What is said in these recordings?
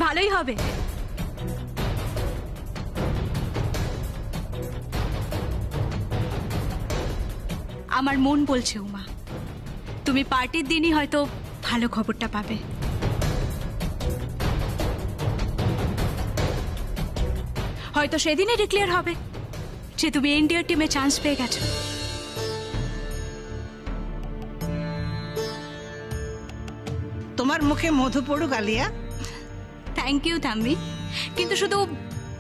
ভালোই হবে। আমার মন বলছে উমা, তুমি পার্টির দিনই হয়তো ভালো খবরটা পাবে। হয়তো সেদিনই ডিক্লেয়ার হবে যে তুমি ইন্ডিয়ার টিমে চান্স পেয়ে গেছো। তোমার মুখে মধু পড়ুক আলিয়া। থ্যাংক ইউ থাম্মি, কিন্তু শুধু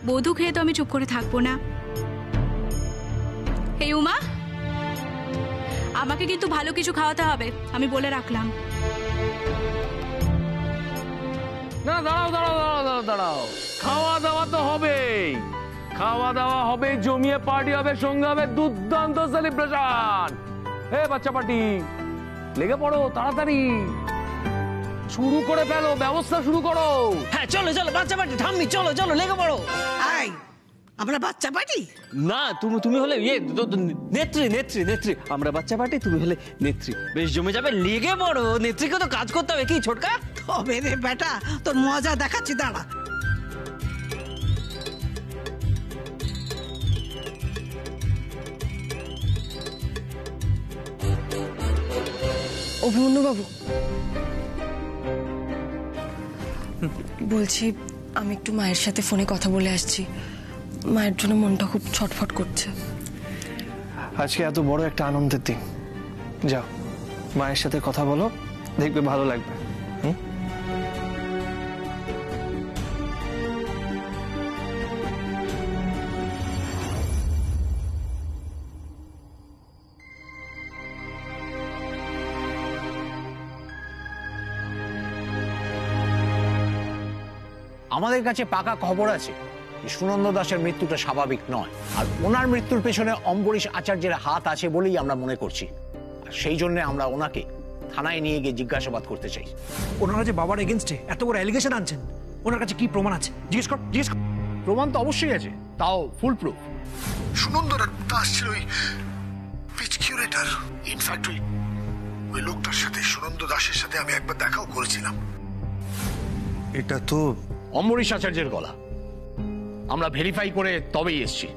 মধু খেয়ে তো আমি চুপ করে থাকবো না। এই উমা, আমাকে কিন্তু ভালো কিছু খাওয়াতে হবে, আমি বলে রাখলাম। না, দাঁড়াও দাঁড়াও দাঁড়াও দাঁড়াও দাঁড়াও, খাওয়া দাওয়া তো হবেই। খাওয়া দাওয়া হবে, জমিয়ে পার্টি হবে, সঙ্গে হবে দুর্দান্ত সেলিব্রেশন। হে বাচ্চা পার্টি, লেগে পড়ো তাড়াতাড়ি, শুরু করে ফেলো, ব্যবস্থা শুরু করো। হ্যাঁ চলো চলো বাচ্চা পার্টি, ঠাম্মি চলো চলো লেগে পড়ো। আই, আমরা বাচ্চা পার্টি? না, তুমি হলে নেত্রী নেত্রী নেত্রী, আমরা বাচ্চা পার্টি, তুমি হলে নেত্রী। বেশ জমে যাবে, লেগে পড়ো। নেত্রীকে তো কাজ করতে হবে, কি ছোটকা? তবে রে বেটা, তোর মজা দেখাচ্ছি, দাঁড়া। অভিমন্যু বাবু, বলছি আমি একটু মায়ের সাথে ফোনে কথা বলে আসছি। মায়ের জন্য মনটা খুব ছটফট করছে। আজকে এত বড় একটা আনন্দের দিন, যাও মায়ের সাথে কথা বলো, দেখবে ভালো লাগবে। আমাদের কাছে পাকা খবর আছে যে সুনন্দ দাসের মৃত্যুটা স্বাভাবিক নয়, আর ওনার মৃত্যুর পেছনে অম্বরীশ আচার্যের হাত আছে বলেই আমরা মনে করছি। আর সেই জন্য আমরা ওনাকে থানায় নিয়ে গিয়ে জিজ্ঞাসাবাদ করতে চাই। ওনারা যে বাবার এগেইনস্টে এত বড় অ্যালিগেশন আনছেন, ওনার কাছে কি প্রমাণ আছে? জিজ্ঞেস কর। প্রমাণ তো অবশ্যই আছে, তাও ফুল প্রুফ। সুনন্দ দাস ছিল ওই পিচ কিউরেটর। ইনফ্যাক্ট ওই লোকটার সাথে, সুনন্দ দাসের সাথে আমি একবার দেখাও করেছিলাম। এটা তো অম্বরীশ আচার্যের গলা। আমরা ভেরিফাই করে তবেই এসছি।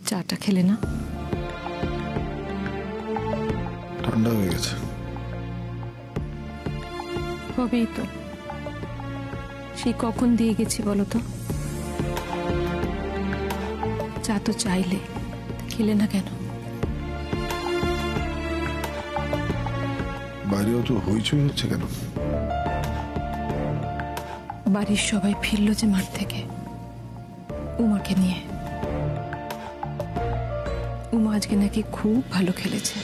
চাটা খেলে না? ঠান্ডা হয়ে গেছে। হবেই তো, সেই কখন দিয়ে গেছি বলো তো? চা তো চাইলে, খেলে না কেন? বাইরেও তো হইচই হচ্ছে কেন? বাড়ির সবাই ফিরল যে মাঠ থেকে উমাকে নিয়ে। উমা আজকে নাকি খুব ভালো খেলেছে,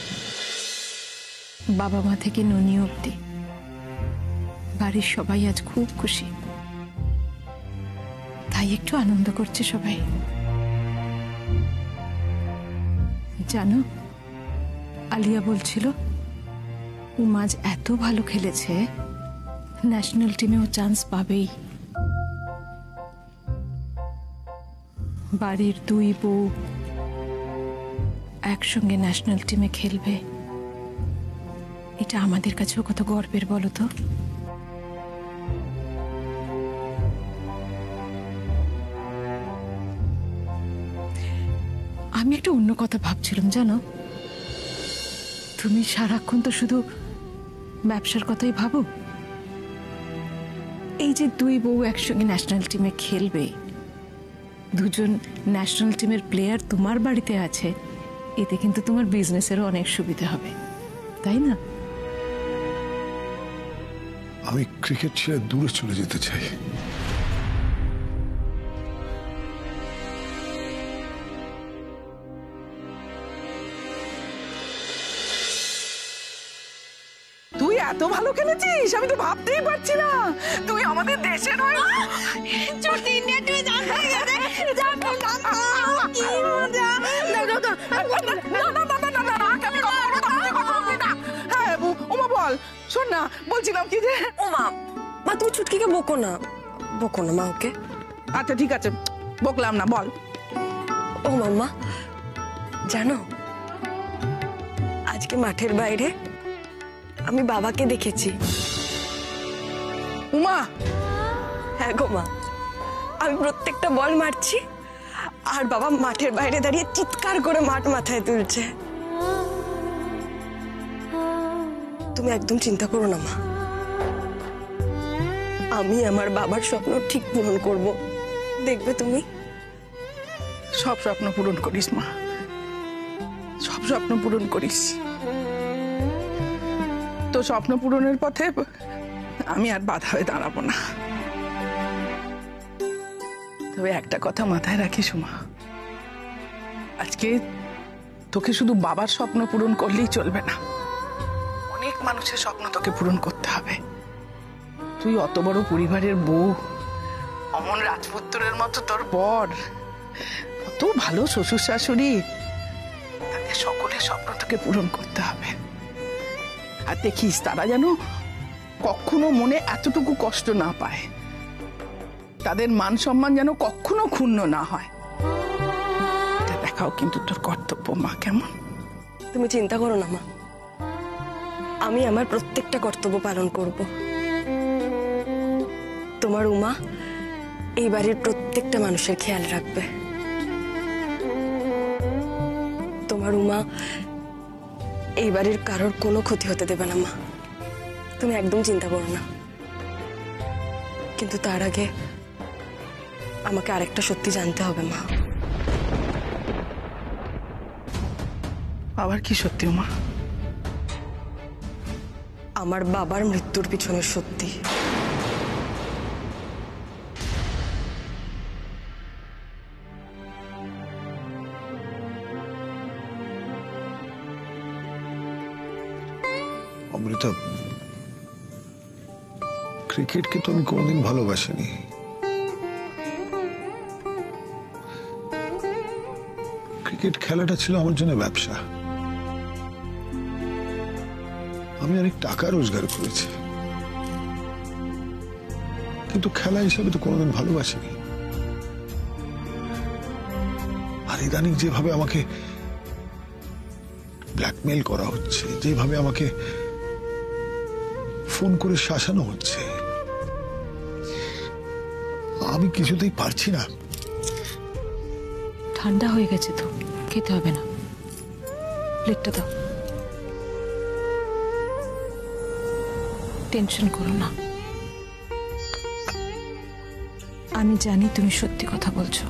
বাবা মা থেকে ননি অব্দি বাড়ির সবাই আজ খুব খুশি, তাই একটু আনন্দ করছে সবাই। জানো, আলিয়া বলছিল উমা আজ এত ভালো খেলেছে, ন্যাশনাল টিমেও চান্স পাবেই। বাড়ির দুই বউ একসঙ্গে ন্যাশনাল টিমে খেলবে, এটা আমাদের কাছেও কত গর্বের বলো তো। আমি একটা অন্য কথা ভাবছিলাম জানো, তুমি সারাক্ষণ তো শুধু ব্যবসার কথাই ভাবো। এই যে দুই বউ একসঙ্গে ন্যাশনাল টিমে খেলবে, দুজন ন্যাশনাল টিমের প্লেয়ার তোমার বাড়িতে আছে, এতে কিন্তু তোমার বিজনেসেরও অনেক সুবিধা হবে, তাই না? আমি ক্রিকেট ছেড়ে দূরে চলে যেতে চাই। তুই এত ভালো খেলেছিস, আমি তো ভাবতেই পারছি না তুই আমাদের দেশের হয়ে ওমা বল, শোন না, বলছিলাম কি যে ওমা মা তুমি ছুটকিকে বকো না মা ওকে। আচ্ছা ঠিক আছে, বকলাম না, বল। ও মাম্মা জানো, আজকে মাঠের বাইরে আমি বাবাকে দেখেছি। উমা, হ্যাঁ গো মা, আমি প্রত্যেকটা বল মারছি আর বাবা মাঠের বাইরে দাঁড়িয়ে চিৎকার করে মাঠ মাথায় তুলছে। তুমি একদম চিন্তা করো না মা, আমি আমার বাবার স্বপ্ন ঠিক পূরণ করব, দেখবে তুমি। সব স্বপ্ন পূরণ করিস মা, সব স্বপ্ন পূরণ করিস। তো স্বপ্ন পূরণের পথে আমি আর বাধা হয়ে দাঁড়াবো না। তবে একটা কথা মাথায় রাখিস মা, আজকে তোকে শুধু বাবার স্বপ্ন পূরণ করলেই চলবে না, অনেক মানুষের স্বপ্ন তোকে পূরণ করতে হবে। তুই অত বড় পরিবারের বউ, অমন রাজপুত্রের মতো তোর বর, কত ভালো শ্বশুর শাশুড়ি, তাদের সকলের স্বপ্ন তোকে পূরণ করতে হবে। আর দেখিস তারা যেন কখনো মনে এতটুকু কষ্ট না পায়, তাদের মান সম্মান যেন কখনো ক্ষুণ্ণ না হয়, এটা দেখাও কিন্তু তোর কর্তব্য মা, কেমন? তুমি চিন্তা করো না মা, আমি আমার প্রত্যেকটা কর্তব্য পালন করব। তোমার উমা এই বাড়ির প্রত্যেকটা মানুষের খেয়াল রাখবে। তোমার উমা এই বাড়ির কারোর কোনো ক্ষতি হতে দেবে না মা, তুমি একদম চিন্তা করো না। কিন্তু তার আগে আমাকে আরেকটা সত্যি জানতে হবে মা। আবার কি সত্যি মা? আমার বাবার মৃত্যুর পিছনের সত্যি। অমৃতা, ক্রিকেটকে তো আমি কোনোদিন ভালোবাসিনি। ক্রিকেট খেলাটা ছিল আমার জন্য ব্যবসা। আমি অনেক টাকা রোজগার করেছি, কিন্তু খেলা হিসাবে তো কোনোদিন ভালোবাসিনি। আর ইদানিং যেভাবে আমাকে ব্ল্যাকমেল করা হচ্ছে, যেভাবে আমাকে ফোন করে শাসানো হচ্ছে, আমি কিছুতেই পারছি না। ঠান্ডা হয়ে গেছে তো, খেতে হবে না, প্লেটটা দাও। টেনশন করো না, আমি জানি তুমি সত্যি কথা বলছো।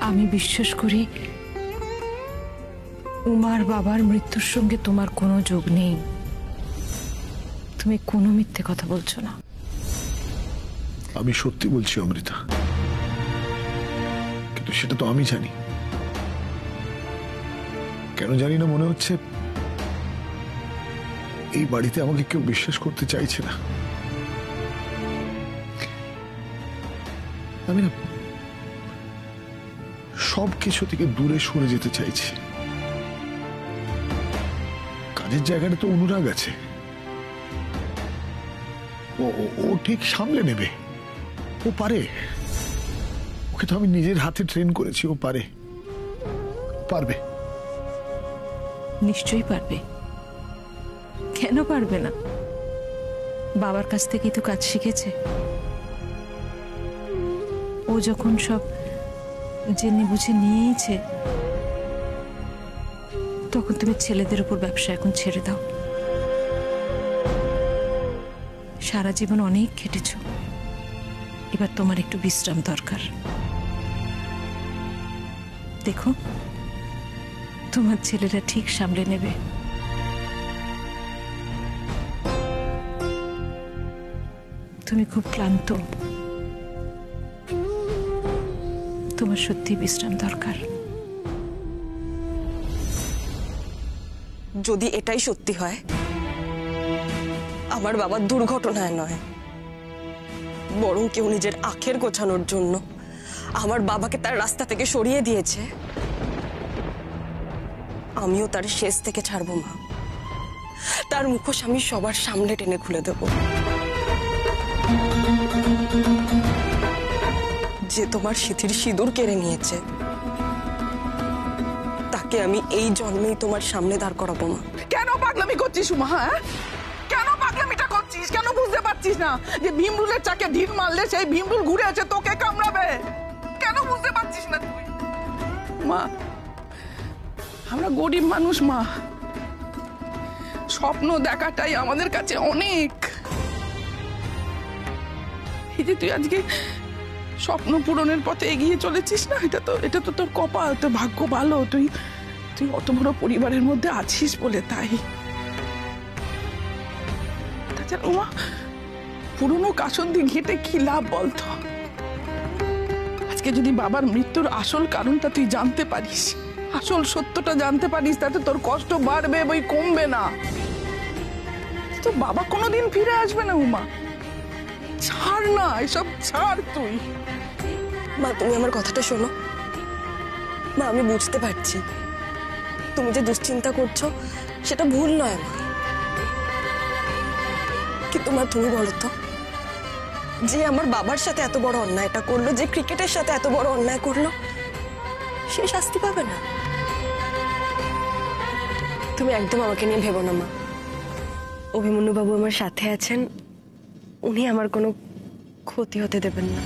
আমি বিশ্বাস করি উমার বাবার মৃত্যুর সঙ্গে তোমার কোনো যোগ নেই, তুমি কোনো মিথ্যে কথা বলছো না। আমি সত্যি বলছি অমৃতা, কিন্তু সেটা তো আমি জানি। কেন জানি না, মনে হচ্ছে এই বাড়িতে আমাকে কেউ বিশ্বাস করতে চাইছে না। আমি না সব কিছু থেকে দূরে সরে যেতে চাইছি। কাজের জায়গাটা তো অনুরাগ আছে, ও ঠিক সামলে নেবে, ও পারে। ওকে তো আমি নিজের হাতে ট্রেন করেছি, ও পারবে। নিশ্চয়ই পারবে, কেন পারবে না? বাবার কাছ থেকেই তো কাজ শিখেছে। ও যখন সব জেনে বুঝে নিয়েছে, তখন তুমি ছেলেদের উপর ব্যবসা এখন ছেড়ে দাও। সারা জীবন অনেক খেটেছ, এবার তোমার একটু বিশ্রাম দরকার। দেখো, তোমার ছেলেরা ঠিক সামলে নেবে। তুমি খুব ক্লান্ত, তোমার সত্যি বিশ্রাম দরকার। যদি এটাই সত্যি হয়, আমার বাবা দুর্ঘটনায় নয়, বরং কেউ নিজের আখের গোছানোর জন্য আমার বাবাকে তার রাস্তা থেকে সরিয়ে দিয়েছে, আমিও তার শেষ থেকে ছাড়বো মা। তার মুখোশ আমি সবার সামনে টেনে খুলে দেব। যে তোমার সিঁথির সিঁদুর কেড়ে নিয়েছে, তাকে আমি এই জন্মেই তোমার সামনে দাঁড় করাবো মা। কেন পাগলামি করছিস উমা? হ্যাঁ, কেন পাগলামিটা করছিস? কেন বুঝতে পারছিস না যে ভীমরুলের চাকে ঢিল মারলে সেই ভীমরুল ঘুরে এসে তোকে কামড়াবে? কেন বুঝতে পারছিস না তুই? মা, আমরা গরিব মানুষ মা, স্বপ্ন দেখাটাই আমাদের কাছে অনেক। এই যে তুই আজকে স্বপ্ন পূরণের পথে এগিয়ে চলেছিস না, এটা তো তোর কপাল, তোর ভাগ্য ভালো। তুই অত বড় পরিবারের মধ্যে আছিস বলে তাই। তাছাড়া উমা, পুরনো কাসন্দি ঘেঁটে কি লাভ বলতো? আজকে যদি বাবার মৃত্যুর আসল কারণটা তুই জানতে পারিস, আসল সত্যটা জানতে পারিস, তাতে তোর কষ্ট বাড়বে, বই কমবে না। তো বাবা কোনোদিন ফিরে আসবে না উমা। ছাড় না এসব, ছাড় তুই। মা, তুমি আমার কথাটা শোনো। মা, আমি বুঝতে পারছি তুমি যে দুশ্চিন্তা করছো সেটা ভুল নয় মা, কিন্তু মা তুমি বলো তো, যে আমার বাবার সাথে এত বড় অন্যায়টা করলো, যে ক্রিকেটের সাথে এত বড় অন্যায় করলো, সে শাস্তি পাবে না? তুমি একদম আমাকে নিয়ে ভেবো না মা। অভিমন্যু বাবু আমার সাথে আছেন, উনি আমার কোনো ক্ষতি হতে দেবেন না।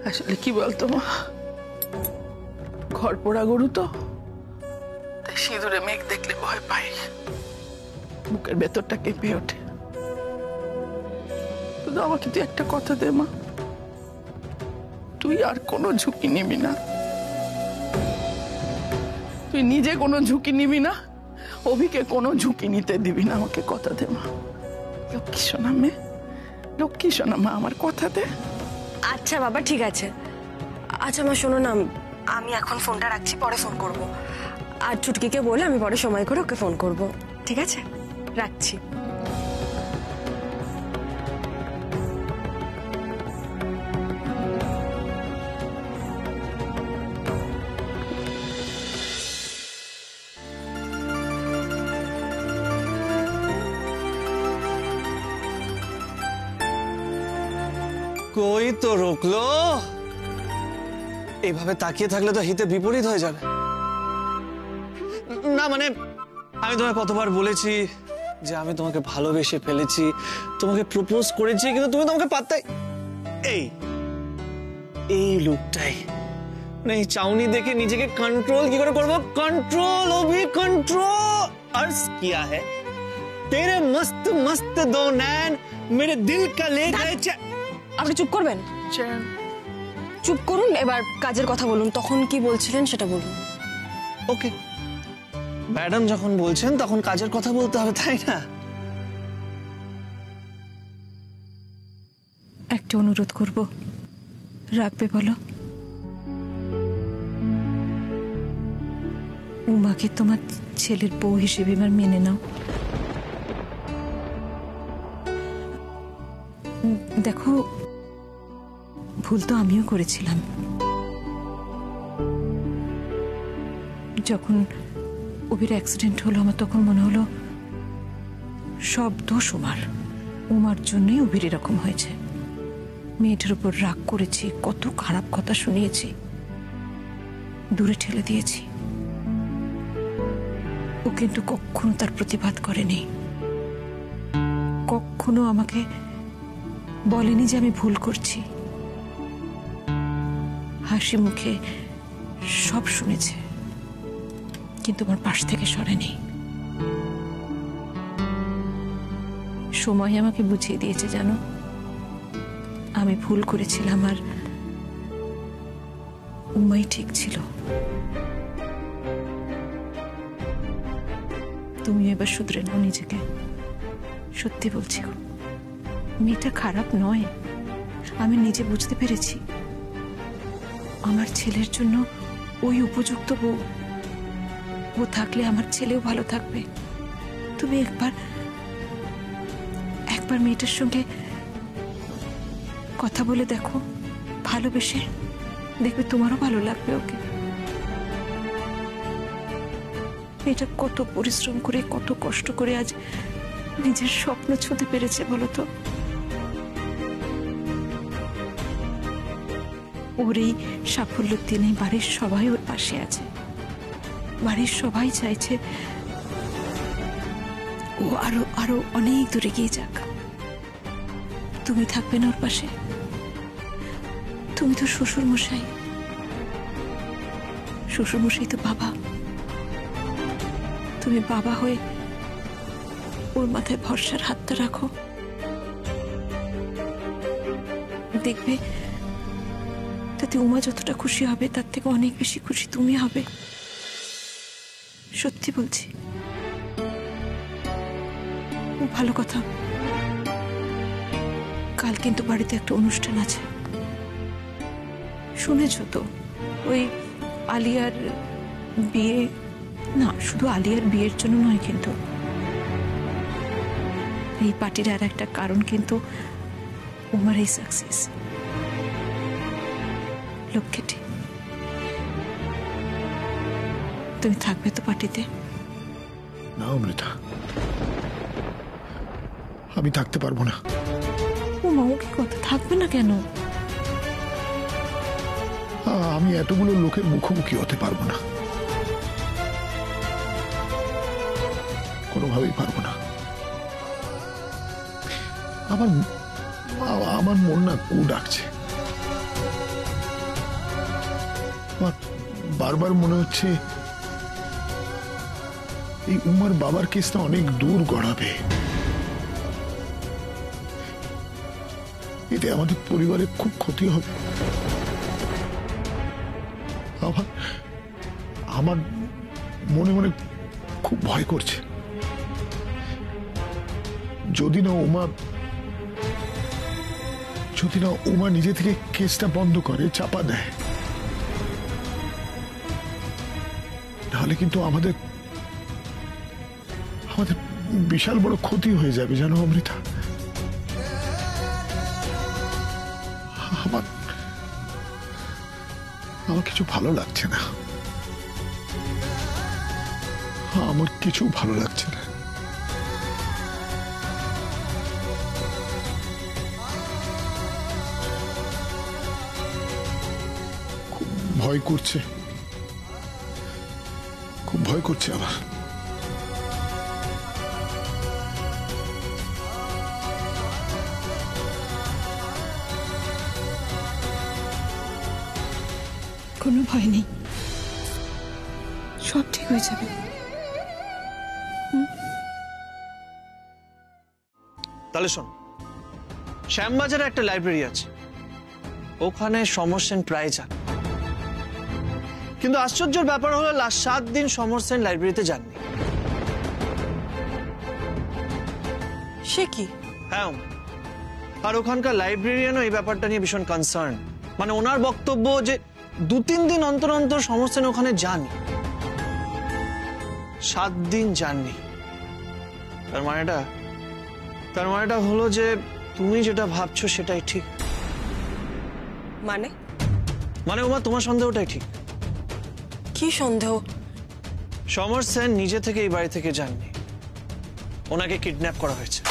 আসলে কি বলতো মা, ঘর পোড়া গরু তো, তাই সিঁদুরে মেঘ দেখলে ভয় পাই, বুকের ভেতরটা কেঁপে ওঠে। শুধু আমাকে তুই একটা কথা দে মা, তুই আর কোনো ঝুঁকি নিবি না। তুই নিজে কোনো ঝুঁকি নিবি না, অভিকে কোনো ঝুঁকি নিতে দিবি না। আমাকে কথা দে মা, লক্ষ্মী সোনা মেয়ে, লক্ষ্মী সোনা মা, আমার কথা দে। আচ্ছা বাবা, ঠিক আছে। আচ্ছা মা, শোনো না, আমি এখন ফোনটা রাখছি, পরে ফোন করব। আর চুটকিকে বলে আমি পরে সময় করে ওকে ফোন করব, ঠিক আছে? রাখছি। কই তো রোকলো? এইভাবে তাকিয়ে থাকলে তো হিতে বিপরীত হয়ে যাবে। না মানে, আমি তোমায় কতবার বলেছি যে আমি তোমাকে ভালোবেসে ফেলেছি, তোমাকে প্রপোজ করেছি, কিন্তু তুমি তোমাকে পাত্তাই। এই লুকটাই, মানে এই চাউনি দেখে নিজেকে কন্ট্রোল কি করে করবো? কন্ট্রোল অভি, কন্ট্রোল। अर्ज किया है तेरे मस्त मस्त दो नैन मेरे दिल का ले गए। আপনি চুপ করবেন? চুপ করুন, এবার কাজের কথা বলুন। তখন কি বলছিলেন সেটা বলুন। ওকে, ম্যাডাম যখন বলছেন তখন কাজের কথা বলতে হবে, তাই না? একটা অনুরোধ করব, রাখবে বলো? উমাকে তোমার ছেলের বউ হিসেবে এবার মেনে নাও। দেখো, ভুল তো আমিও করেছিলাম। যখন অভির অ্যাক্সিডেন্ট হলো, আমার তখন মনে হলো সব দোষ উমার জন্যই অভির এরকম হয়েছে। মেয়েটার উপর রাগ করেছি, কত খারাপ কথা শুনিয়েছি, দূরে ঠেলে দিয়েছি। ও কিন্তু কখনো তার প্রতিবাদ করেনি, কখনো আমাকে বলেনি যে আমি ভুল করছি। হাসি মুখে সব শুনেছে, কিন্তু আমার পাশ থেকে সরেনি। সময় আমাকে বুঝিয়ে দিয়েছে জানো, আমি ভুল করেছিলাম আর উমাই ঠিক ছিল। তুমি এবার শুধরে নাও নিজেকে। সত্যি বলছি, মেয়েটা খারাপ নয়, আমি নিজে বুঝতে পেরেছি। আমার ছেলের জন্য ওই উপযুক্ত বউ, ও থাকলে আমার ছেলেও ভালো থাকবে। তুমি একবার মেয়েটার সঙ্গে কথা বলে দেখো, ভালোবেসে দেখবে তোমারও ভালো লাগবে ওকে। মেয়েটা কত পরিশ্রম করে, কত কষ্ট করে আজ নিজের স্বপ্ন ছুঁতে পেরেছে বলো তো। ওর এই সাফল্যের দিনে বাড়ির সবাই ওর পাশে আছে, বাড়ির সবাই চাইছে ও আরো আরো অনেক দূরে গিয়ে যাক। তুমি থাকবে না ওর পাশে? তুমি তো শ্বশুর মশাই, শ্বশুর মশাই তো বাবা। তুমি বাবা হয়ে ওর মাথায় ভরসার হাতটা রাখো, দেখবে তাতে উমা যতটা খুশি হবে তার থেকে অনেক বেশি খুশি তুমি হবে। সত্যি বলছি। ভালো কথা, কাল কিন্তু বাড়িতে একটা অনুষ্ঠান আছে, শুনেছ তো? ওই আলিয়ার বিয়ে, না শুধু আলিয়ার বিয়ের জন্য নয়, কিন্তু এই পার্টির আর একটা কারণ কিন্তু উমার এই সাকসেস। লক্ষ্যটি তুমি থাকবে তো পার্টিতে? না অমৃতা, আমি থাকতে পারবো না। উমা, ও কি কথা, থাকবে না কেন? আমি এতগুলো লোকের মুখোমুখি হতে পারবো না, কোনোভাবেই পারবো না। আমার মন না কু ডাকছে। আমার বারবার মনে হচ্ছে এই উমার বাবার কেসটা অনেক দূর গড়াবে, এতে আমাদের পরিবারের খুব ক্ষতি হবে। আমার মনে মনে খুব ভয় করছে, যদি না উমা নিজে থেকে কেসটা বন্ধ করে, চাপা দেয়, তাহলে কিন্তু আমাদের বিশাল বড় ক্ষতি হয়ে যাবে জানো অমৃতা। আমার কিছু ভালো লাগছে না, আমার কিছু ভালো লাগছে না। খুব ভয় করছে, খুব ভয় করছে আমার। কোনো ভয় নেই, সব ঠিক হয়ে যাবে। তাহলে শোন, শ্যামবাজারে একটা লাইব্রেরি আছে, ওখানে সমর সেন প্রায় যান। কিন্তু আশ্চর্যের ব্যাপার হলো লাস্ট 7 দিন সমর সেন লাইব্রেরিতে যাননি। সে কি? হ্যাঁ, আর ওখানকার লাইব্রেরিয়ানও এই ব্যাপারটা নিয়ে ভীষণ কনসার্ন। মানে ওনার বক্তব্য যে 2-3 দিন অন্তর অন্তর সমর সেন ওখানে যাননি, 7 দিন যাননি। তার মানেটা হলো যে তুমি যেটা ভাবছো সেটাই ঠিক। মানে উমা, তোমার সন্দেহটাই ঠিক। কি সন্দেহ? সমর সেন নিজে থেকে এই বাড়ি থেকে যাননি, ওনাকে কিডন্যাপ করা হয়েছে।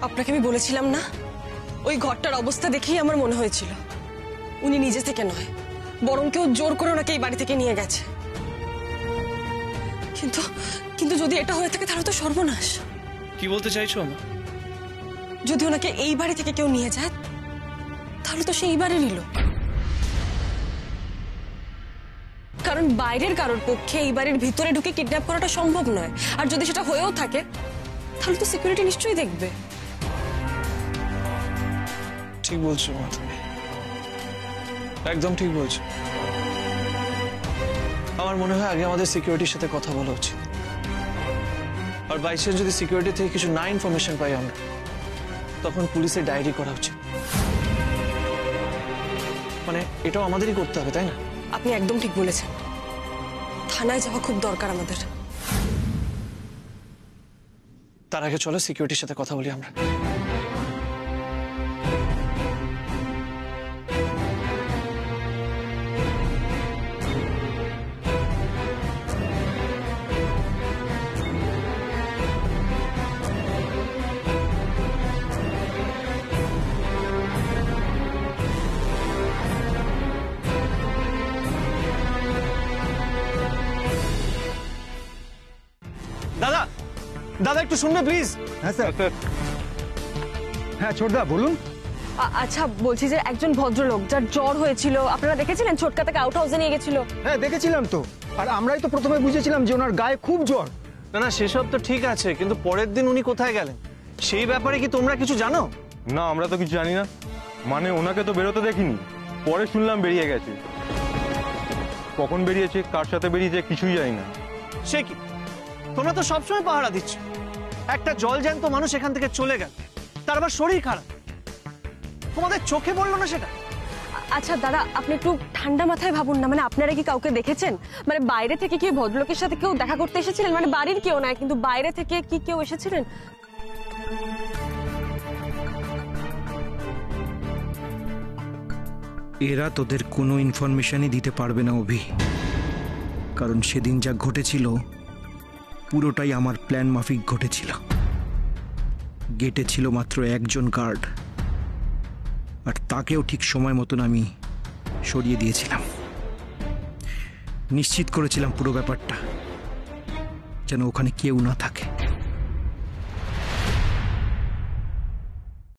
আপনাকে আমি বলেছিলাম না, ওই ঘরটার অবস্থা দেখেই আমার মনে হয়েছিল উনি নিজে থেকে নয়, বরং কেউ জোর করে ওনাকে এই বাড়ি থেকে নিয়ে গেছে। কিন্তু যদি এটা হয়ে থাকে তাহলে তো সর্বনাশ। কি বলতে চাইছো? যদি ওনাকে এই বাড়ি থেকে কেউ নিয়ে যায় তাহলে তো সে এই বাড়ি নিল। কারণ বাইরের কারোর পক্ষে এই বাড়ির ভিতরে ঢুকে কিডন্যাপ করাটা সম্ভব নয়। আর যদি সেটা হয়েও থাকে তাহলে তো সিকিউরিটি নিশ্চয়ই দেখবে। ঠিক বলছো মা, তুমি একদম ঠিক বলছো। আমার মনে হয় আগে আমাদের সিকিউরিটির সাথে কথা বলা উচিত। আর বাইশে যদি সিকিউরিটি থেকে কিছু না ইনফরমেশন পাই আমরা, তখন পুলিশের ডায়েরি করা উচিত। মানে এটাও আমাদেরই করতে হবে, তাই না? আপনি একদম ঠিক বলেছেন, থানায় যাওয়া খুব দরকার আমাদের। তার আগে চলো সিকিউরিটির সাথে কথা বলি আমরা। দাদা, দাদা একটু শুনবে প্লিজ? হ্যাঁ স্যার। হ্যাঁ ছোটদা বলুন। আচ্ছা, বলছি যে একজন ভদ্রলোক যার জ্বর হয়েছিল আপনারা দেখেছিলেন, ছোটকা থেকে আউট হাউসে নিয়ে গেছিল। হ্যাঁ দেখেছিলাম তো, আর আমরাই তো প্রথমে বুঝেছিলাম যে ওনার গায়ে খুব জ্বর। না না, সেসব তো ঠিক আছে, কিন্তু পরের দিন উনি কোথায় গেলেন সেই ব্যাপারে কি তোমরা কিছু জানো? না, আমরা তো কিছু জানি না। মানে ওনাকে তো বেরোতে দেখিনি, পরে শুনলাম বেরিয়ে গেছে। কখন বেরিয়েছে, কার সাথে বেরিয়েছে কিছুই জানি না। সে কি, তোমরা তো সবসময় পাহারা দিচ্ছ। একটা জল জ্যান্ত মানুষ এখান থেকে চলে গেল, তার আবার শরীর খারাপ, তোমাদের চোখে পড়লো না সেটা? আচ্ছা দাদা, আপনি একটু ঠান্ডা মাথায় ভাবুন না। মানে আপনারা কি কাউকে দেখেছেন? মানে বাইরে থেকে কি ভদ্রলোকের সাথে কেউ দেখা করতে এসেছিলেন? মানে বাড়ির কেউ নয়, কিন্তু বাইরে থেকে কি কেউ এসেছিলেন? এরা তোদের কোনো ইনফরমেশনই দিতে পারবে না অভি, কারণ সেদিন যা ঘটেছিল পুরোটাই আমার প্ল্যান মাফিক ঘটেছিল। গেটে ছিল মাত্র একজন গার্ড, আর তাকেও ঠিক সময় মতন আমি সরিয়ে দিয়েছিলাম। নিশ্চিত করেছিলাম পুরো ব্যাপারটা যেন ওখানে কেউ না থাকে।